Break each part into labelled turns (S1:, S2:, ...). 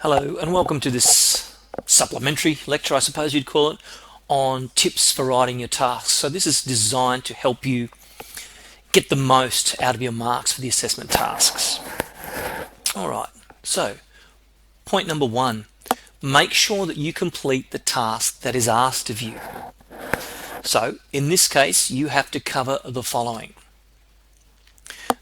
S1: Hello and welcome to this supplementary lecture, I suppose you'd call it, on tips for writing your tasks. So this is designed to help you get the most out of your marks for the assessment tasks. Alright, so point number one, make sure that you complete the task that is asked of you. So in this case, you have to cover the following.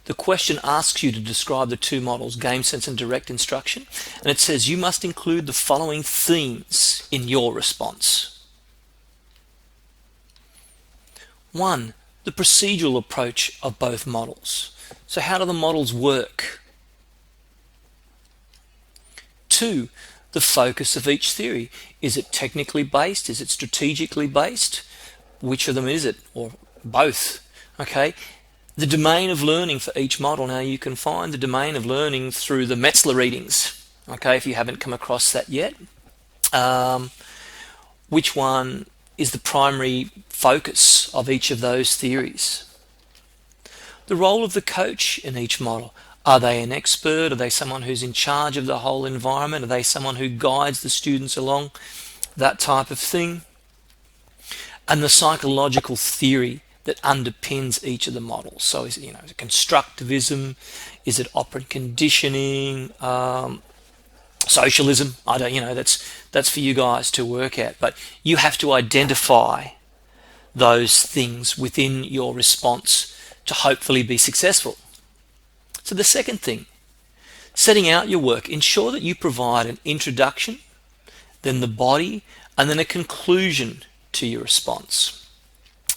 S1: The question asks you to describe the two models, game sense and direct instruction, and it says you must include the following themes in your response. 1. The procedural approach of both models. So how do the models work? 2. The focus of each theory. Is it technically based? Is it strategically based? Which of them is it? Or both? Okay. The domain of learning for each model. Now you can find the domain of learning through the Metzler readings, okay, if you haven't come across that yet. Which one is the primary focus of each of those theories? The role of the coach in each model. Are they an expert? Are they someone who's in charge of the whole environment? Are they someone who guides the students along? That type of thing. And the psychological theory that underpins each of the models. So is it, is it constructivism? Is it operant conditioning? Socialism? I don't, that's for you guys to work at. But you have to identify those things within your response to hopefully be successful. So the second thing, setting out your work, ensure that you provide an introduction, then the body, and then a conclusion to your response.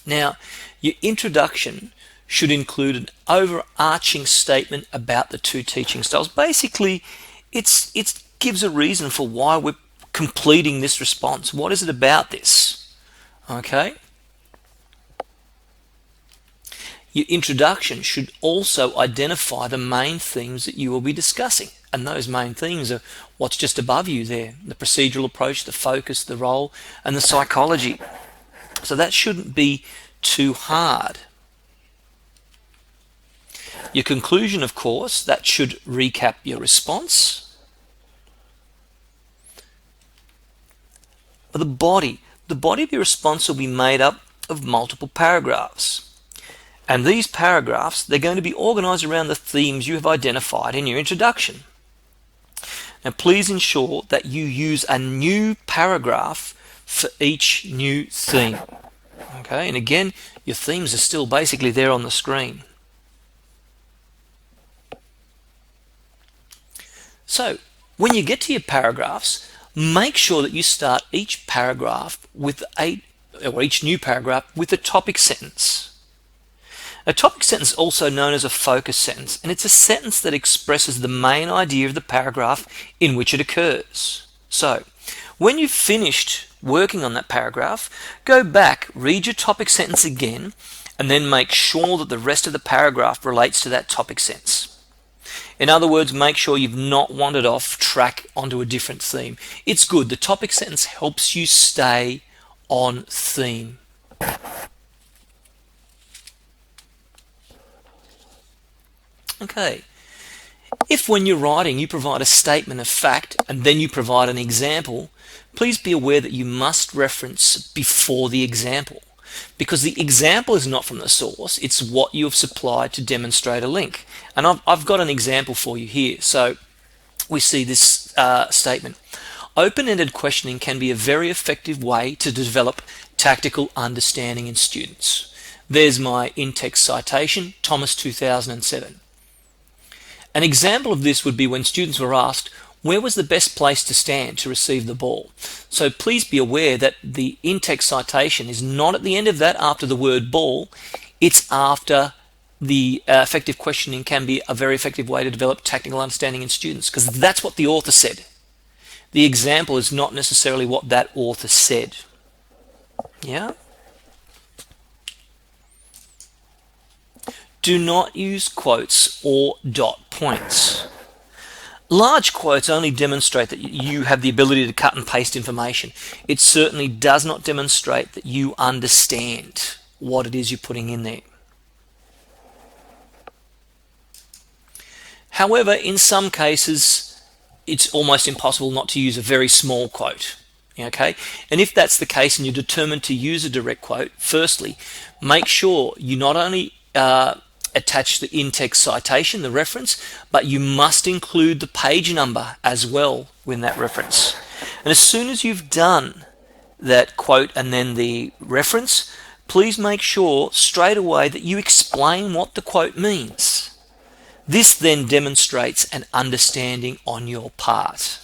S1: Now, your introduction should include an overarching statement about the two teaching styles. Basically, it gives a reason for why we're completing this response. What is it about this? Okay. Your introduction should also identify the main themes that you will be discussing. And those main themes are what's just above you there. The procedural approach, the focus, the role, and the psychology. So that shouldn't be too hard. Your conclusion, of course, that should recap your response. The body of your response will be made up of multiple paragraphs. And these paragraphs, they're going to be organized around the themes you have identified in your introduction. Now please ensure that you use a new paragraph for each new theme. Okay, and again, your themes are still basically there on the screen. So, when you get to your paragraphs, make sure that you start each paragraph with each new paragraph with a topic sentence. A topic sentence is also known as a focus sentence, and it's a sentence that expresses the main idea of the paragraph in which it occurs. So, when you've finished working on that paragraph, go back, read your topic sentence again, and then make sure that the rest of the paragraph relates to that topic sentence. In other words, make sure you've not wandered off track onto a different theme. It's good. The topic sentence helps you stay on theme. Okay. If when you're writing you provide a statement of fact and then you provide an example, please be aware that you must reference before the example, because the example is not from the source, it's what you have supplied to demonstrate a link. And I've got an example for you here. So we see this statement. Open-ended questioning can be a very effective way to develop tactical understanding in students. There's my in-text citation, Thomas 2007. An example of this would be when students were asked, where was the best place to stand to receive the ball? So please be aware that the in-text citation is not at the end of that after the word ball, it's after the effective questioning can be a very effective way to develop tactical understanding in students, because that's what the author said. The example is not necessarily what that author said. Yeah? Do not use quotes or dot points. Large quotes only demonstrate that you have the ability to cut and paste information. It certainly does not demonstrate that you understand what it is you're putting in there. However, in some cases, it's almost impossible not to use a very small quote. Okay, and if that's the case and you're determined to use a direct quote, firstly, make sure you not only attach the in-text citation, the reference, but you must include the page number as well in that reference. And as soon as you've done that quote and then the reference, please make sure straight away that you explain what the quote means. This then demonstrates an understanding on your part.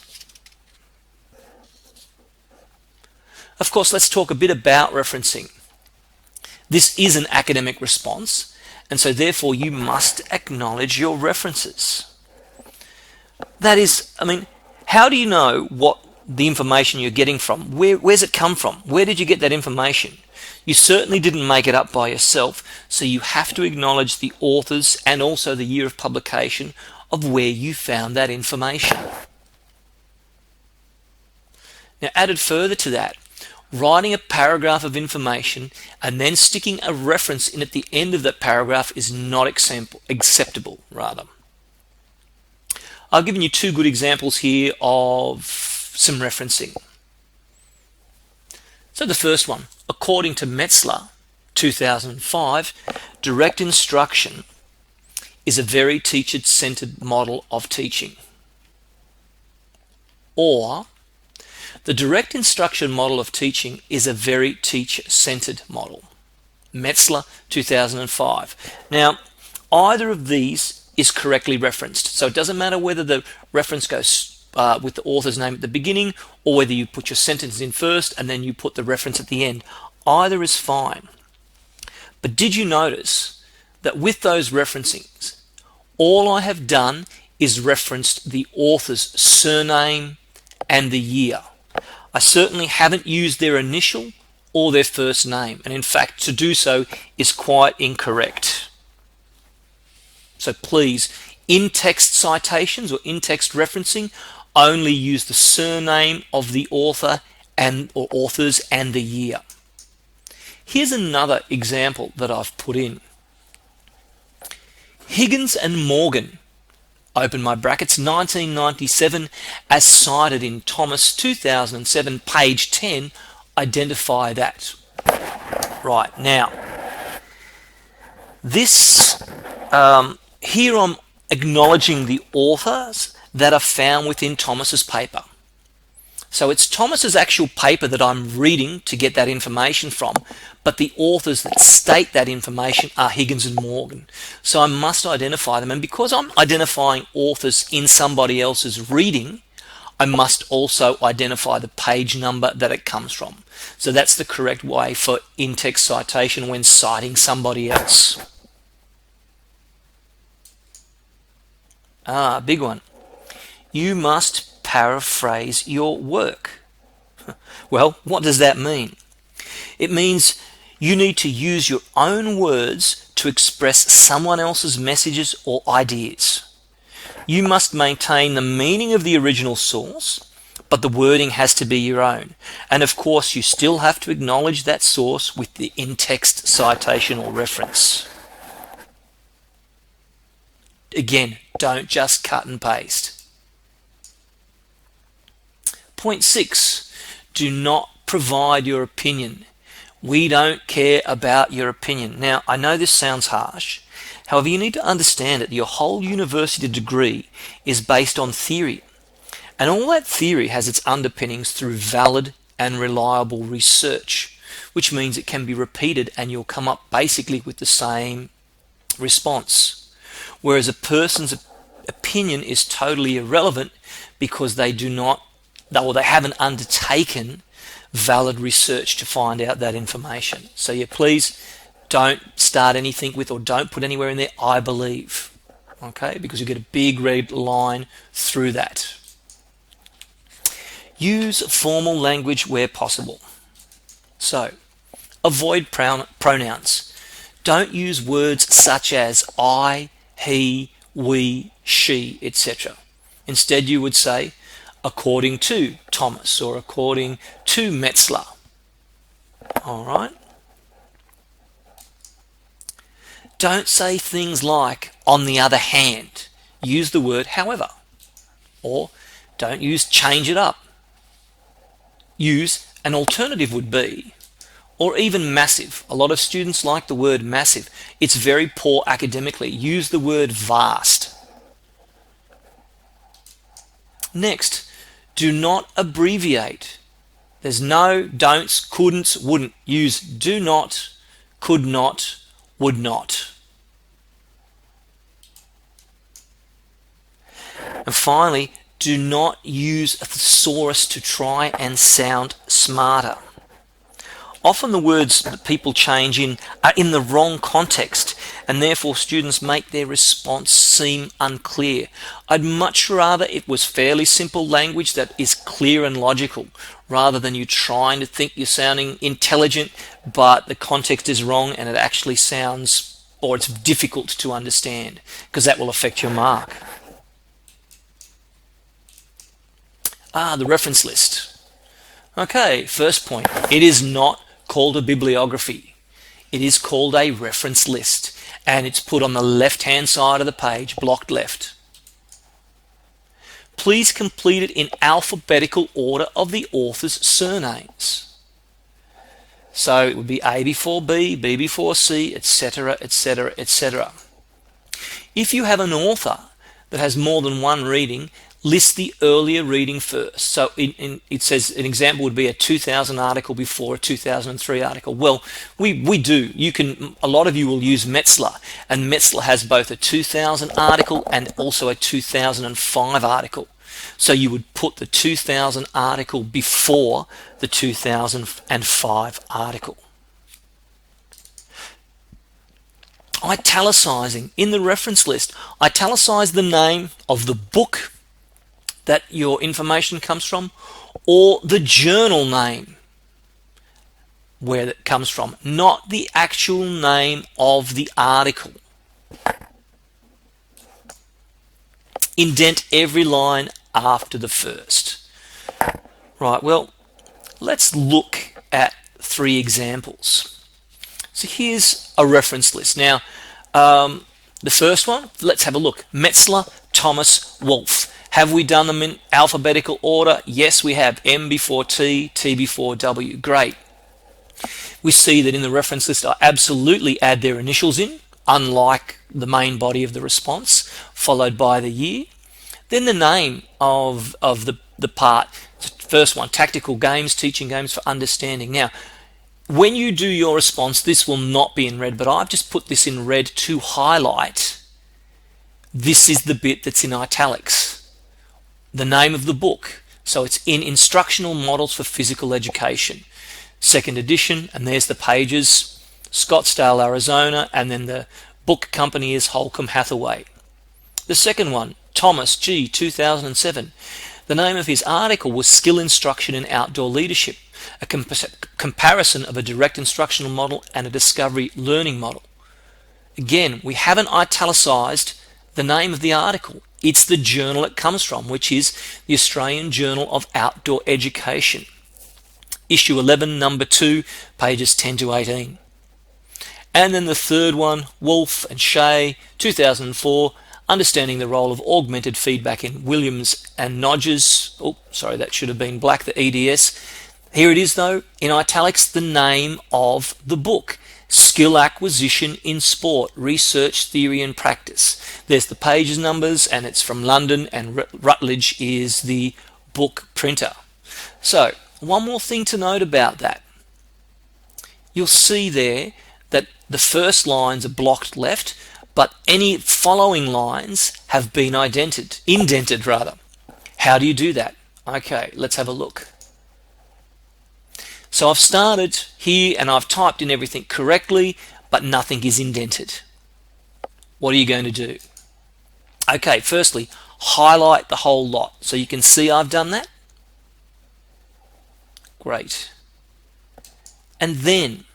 S1: Of course, let's talk a bit about referencing. This is an academic response, and so therefore you must acknowledge your references. That is, how do you know what the information you're getting from? Where's it come from? Where did you get that information? You certainly didn't make it up by yourself, so you have to acknowledge the authors and also the year of publication of where you found that information. Now, added further to that, writing a paragraph of information and then sticking a reference in at the end of that paragraph is not acceptable. I've given you two good examples here of some referencing. So the first one, according to Metzler, 2005, direct instruction is a very teacher-centered model of teaching. Or, the direct instruction model of teaching is a very teacher-centered model. Metzler, 2005. Now, either of these is correctly referenced. So it doesn't matter whether the reference goes with the author's name at the beginning or whether you put your sentence in first and then you put the reference at the end. Either is fine. But did you notice that with those referencings, all I have done is referenced the author's surname and the year. I certainly haven't used their initial or their first name, and in fact to do so is quite incorrect. So please, in-text citations or in-text referencing, only use the surname of the author or authors and the year. Here's another example that I've put in. Higgins and Morgan, open my brackets, 1997, as cited in Thomas 2007, page 10, identify that. Right, now, this, here I'm acknowledging the authors that are found within Thomas's paper. So it's Thomas's actual paper that I'm reading to get that information from, but the authors that state that information are Higgins and Morgan. So I must identify them, and because I'm identifying authors in somebody else's reading, I must also identify the page number that it comes from. So that's the correct way for in-text citation when citing somebody else. Big one. You must paraphrase your work. Well, what does that mean? It means you need to use your own words to express someone else's messages or ideas. You must maintain the meaning of the original source, but the wording has to be your own. And of course, you still have to acknowledge that source with the in-text citation or reference. Again, don't just cut and paste. Point 6, do not provide your opinion. We don't care about your opinion. Now, I know this sounds harsh. However, you need to understand that your whole university degree is based on theory. And all that theory has its underpinnings through valid and reliable research, which means it can be repeated and you'll come up basically with the same response. Whereas a person's opinion is totally irrelevant because they haven't undertaken valid research to find out that information. So yeah, please don't start anything with or don't put anywhere in there, I believe. Okay, because you get a big red line through that. Use formal language where possible. So, avoid pronouns. Don't use words such as I, he, we, she, etc. Instead, you would say, according to Thomas or according to Metzler. All right. Don't say things like, on the other hand. Use the word however. Or, Don't use change it up. Use an alternative would be, or even massive. A lot of students like the word massive. It's very poor academically. Use the word vast. Next, do not abbreviate. There's no don'ts, couldn'ts, wouldn't. Use do not, could not, would not. And finally, do not use a thesaurus to try and sound smarter. Often the words that people change in are in the wrong context, and therefore students make their response seem unclear. I'd much rather it was fairly simple language that is clear and logical, rather than you trying to think you're sounding intelligent, but the context is wrong and it actually sounds, or it's difficult to understand, because that will affect your mark. The reference list. Okay, first point. It is not called a bibliography. It is called a reference list, and it's put on the left-hand side of the page, blocked left. Please complete it in alphabetical order of the author's surnames. So it would be A before B, B before C, etc., etc., etc. If you have an author that has more than one reading, list the earlier reading first. So it says an example would be a 2000 article before a 2003 article. Well, we do. A lot of you will use Metzler, and Metzler has both a 2000 article and also a 2005 article. So you would put the 2000 article before the 2005 article. Italicizing. In the reference list, italicize the name of the book that your information comes from, or the journal name where that comes from, not the actual name of the article. Indent every line after the first. Right, well, let's look at 3 examples. So here's a reference list. Now, the first one, let's have a look. Metzler, Thomas, Wolfe. Have we done them in alphabetical order? Yes, we have. M before T, T before W. Great. We see that in the reference list I absolutely add their initials in, unlike the main body of the response, followed by the year. Then the name of the part. First one, tactical games, teaching games for understanding. Now, when you do your response, this will not be in red, but I've just put this in red to highlight. This is the bit that's in italics. The name of the book. So it's in Instructional Models for Physical Education, 2nd edition, and there's the pages, Scottsdale, Arizona, and then the book company is Holcomb Hathaway. The second one, Thomas G, 2007. The name of his article was Skill Instruction in Outdoor Leadership, a comparison of a direct instructional model and a discovery learning model. Again, we haven't italicized the name of the article. It's the journal it comes from, which is the Australian Journal of Outdoor Education. Issue 11, number 2, pages 10 to 18. And then the third one, Wolfe and Shea, 2004, Understanding the Role of Augmented Feedback in Williams and Nodge's. Oh, sorry, that should have been black, the EDS. Here it is, though, in italics, the name of the book. Skill Acquisition in Sport, Research, Theory and Practice. There's the pages numbers, and it's from London, and Rutledge is the book printer. So, one more thing to note about that. You'll see there that the first lines are blocked left, but any following lines have been indented rather. How do you do that? Okay, let's have a look. So I've started here and I've typed in everything correctly, but nothing is indented. What are you going to do? Okay, firstly, highlight the whole lot. So you can see I've done that. Great. And then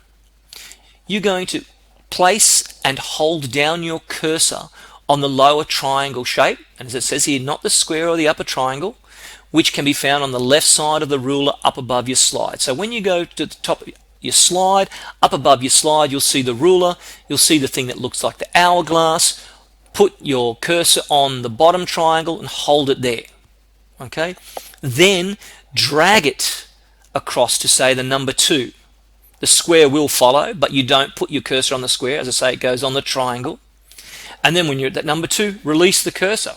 S1: you're going to place and hold down your cursor on the lower triangle shape. And as it says here, not the square or the upper triangle, which can be found on the left side of the ruler up above your slide. So when you go to the top of your slide, up above your slide, you'll see the ruler, you'll see the thing that looks like the hourglass. Put your cursor on the bottom triangle and hold it there. Okay, then drag it across to, say, the number 2. The square will follow, but you don't put your cursor on the square. As I say, it goes on the triangle. And then when you're at that number 2, release the cursor.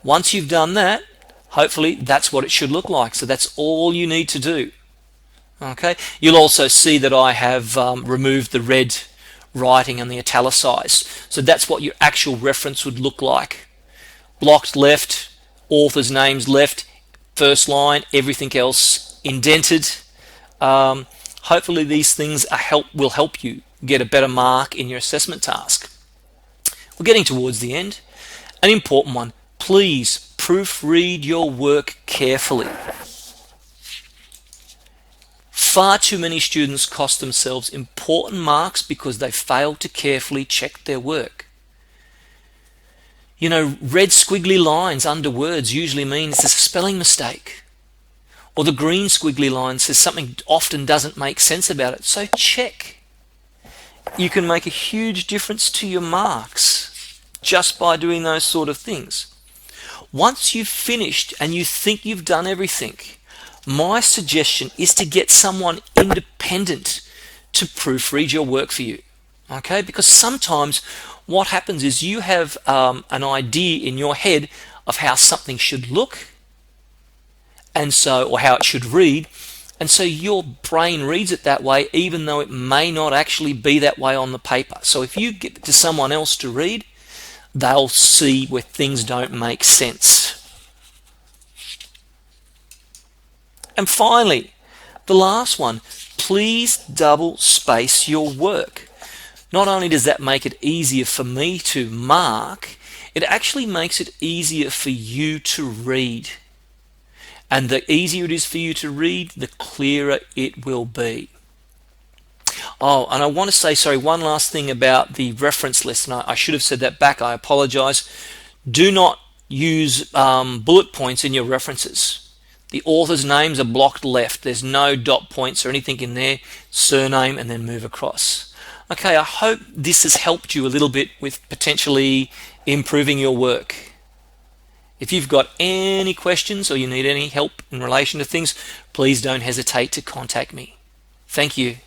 S1: Once you've done that, hopefully that's what it should look like. So that's all you need to do. Okay, you'll also see that I have removed the red writing and the italicized. So that's what your actual reference would look like. Blocked left, author's names left, first line, everything else indented. Hopefully these things will help you get a better mark in your assessment task. We're getting towards the end. An important one, please proofread your work carefully. Far too many students cost themselves important marks because they fail to carefully check their work. You know, red squiggly lines under words usually means there's a spelling mistake. Or the green squiggly line says something often doesn't make sense about it. So check. You can make a huge difference to your marks just by doing those sort of things. Once you've finished and you think you've done everything, my suggestion is to get someone independent to proofread your work for you. Okay, because sometimes what happens is you have an idea in your head of how something should look, and so, or how it should read, and so your brain reads it that way even though it may not actually be that way on the paper. So if you get to someone else to read, they'll see where things don't make sense. And finally, the last one, please double space your work. Not only does that make it easier for me to mark, it actually makes it easier for you to read. And the easier it is for you to read, the clearer it will be. Oh, and I want to say, sorry, one last thing about the reference list, and I should have said that back, I apologize. Do not use bullet points in your references. The author's names are blocked left. There's no dot points or anything in there. Surname and then move across. Okay, I hope this has helped you a little bit with potentially improving your work. If you've got any questions or you need any help in relation to things, please don't hesitate to contact me. Thank you.